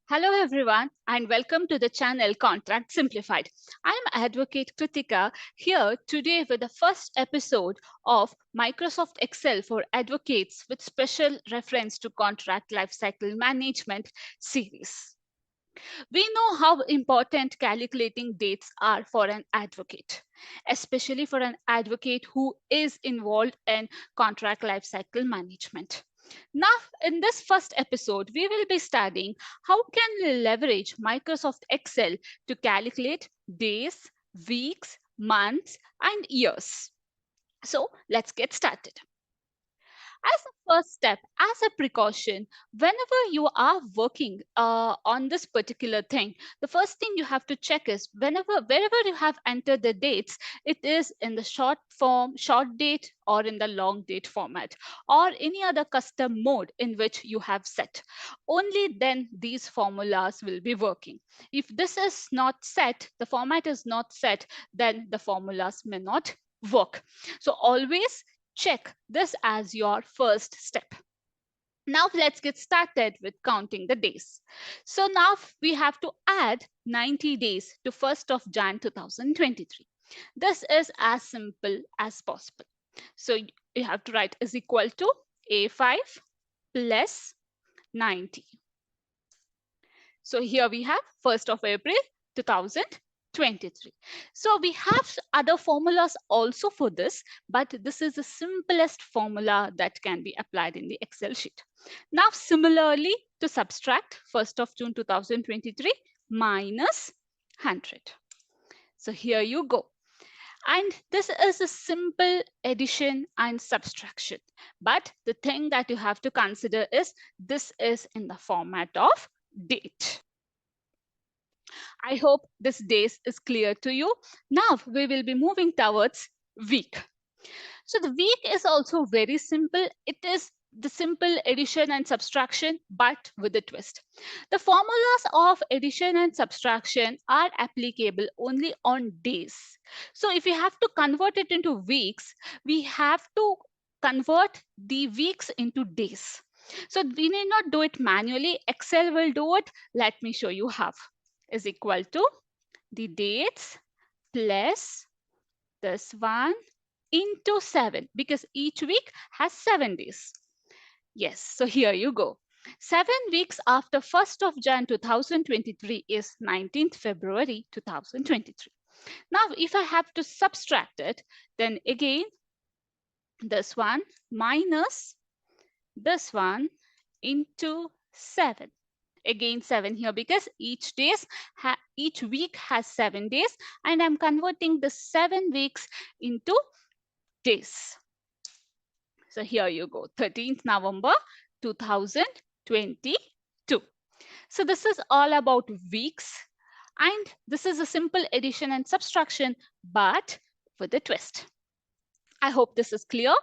Hello everyone and welcome to the channel Contract Simplified. I am Advocate Kritika here today with the first episode of Microsoft Excel for Advocates with special reference to contract lifecycle management series. We know how important calculating dates are for an advocate, especially for an advocate who is involved in contract lifecycle management. Now, in this first episode, we will be studying how can we leverage Microsoft Excel to calculate days, weeks, months, and years. So let's get started. As a first step, as a precaution, whenever you are working on this particular thing, the first thing you have to check is wherever you have entered the dates, it is in the short form, short date, or in the long date format, or any other custom mode in which you have set. Only then these formulas will be working. If this is not set, the format is not set, then the formulas may not work. So always check this as your first step. Now let's get started with counting the days. So now we have to add 90 days to 1st of Jan 2023. This is as simple as possible. So you have to write is equal to A5 plus 90. So here we have 1st of April 2023. So we have other formulas also for this, but this is the simplest formula that can be applied in the Excel sheet. Now, similarly, to subtract 1st of June 2023 minus 100. So here you go. And this is a simple addition and subtraction. But the thing that you have to consider is this is in the format of date. I hope this days is clear to you. Now we will be moving towards week. So the week is also very simple. It is the simple addition and subtraction, but with a twist. The formulas of addition and subtraction are applicable only on days. So if we have to convert it into weeks, we have to convert the weeks into days. So we need not do it manually. Excel will do it. Let me show you how. Is equal to the dates plus this one into 7 because each week has 7 days. Yes, so here you go. 7 weeks after 1st of Jan 2023 is 19th February 2023. Now, if I have to subtract it, then again, this one minus this one into 7. Again 7 here because each week has 7 days and I'm converting the 7 weeks into days. So here you go, 13th November 2022. So this is all about weeks and this is a simple addition and subtraction but with a twist. I hope this is clear.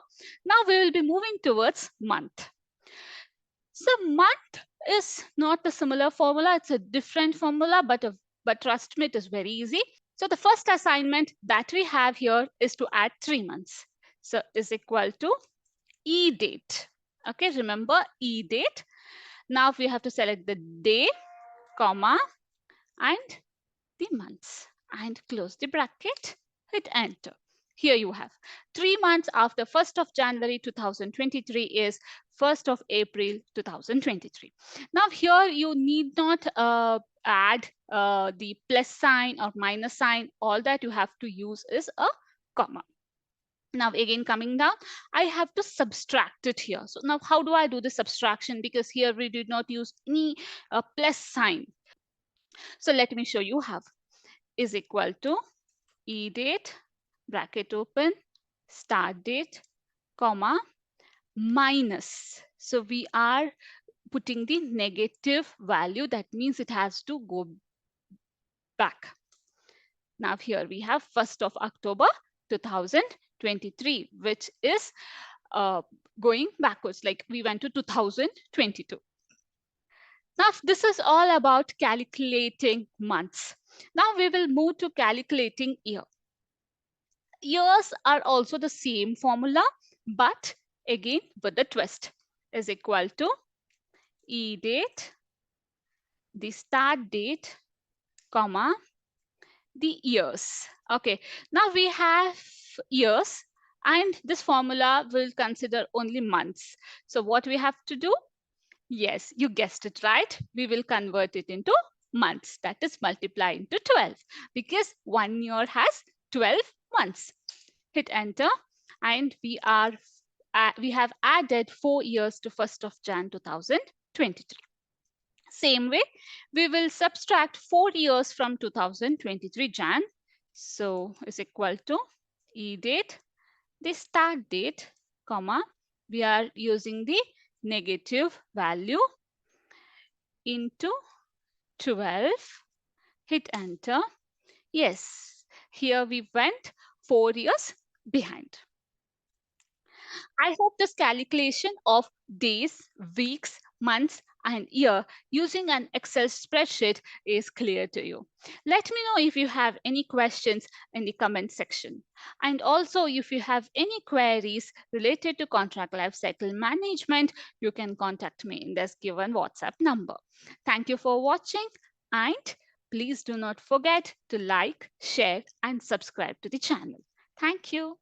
Now we will be moving towards month. So month is not a similar formula, it's a different formula, but trust me, it is very easy. So the first assignment that we have here is to add 3 months. So is equal to E date. Okay, remember E date. Now we have to select the day, comma, and the months and close the bracket, hit enter. Here you have 3 months after 1st of January 2023 is 1st of April 2023. Now here you need not add the plus sign or minus sign. All that you have to use is a comma. Now again coming down, I have to subtract it here. So now how do I do the subtraction? Because here we did not use any plus sign. So let me show you how. Is equal to E date, bracket open, start date, comma, minus. So we are putting the negative value. That means it has to go back. Now here we have 1st of October 2023, which is going backwards, like we went to 2022. Now this is all about calculating months. Now we will move to calculating year. Years are also the same formula, but again with the twist. Is equal to E date, the start date, comma, the years. Okay, now we have years, and this formula will consider only months. So what we have to do? Yes, you guessed it right. We will convert it into months. That is multiply into 12 because 1 year has 12 months. Hit enter, and we have added 4 years to 1st of Jan 2023. Same way, we will subtract 4 years from 2023 Jan. So is equal to E date, the start date, comma, we are using the negative value into 12, hit enter. Yes, here we went 4 years behind. I hope this calculation of days, weeks, months, and year using an Excel spreadsheet is clear to you. Let me know if you have any questions in the comment section. And also, if you have any queries related to contract lifecycle management, you can contact me in this given WhatsApp number. Thank you for watching, and please do not forget to like, share, and subscribe to the channel. Thank you.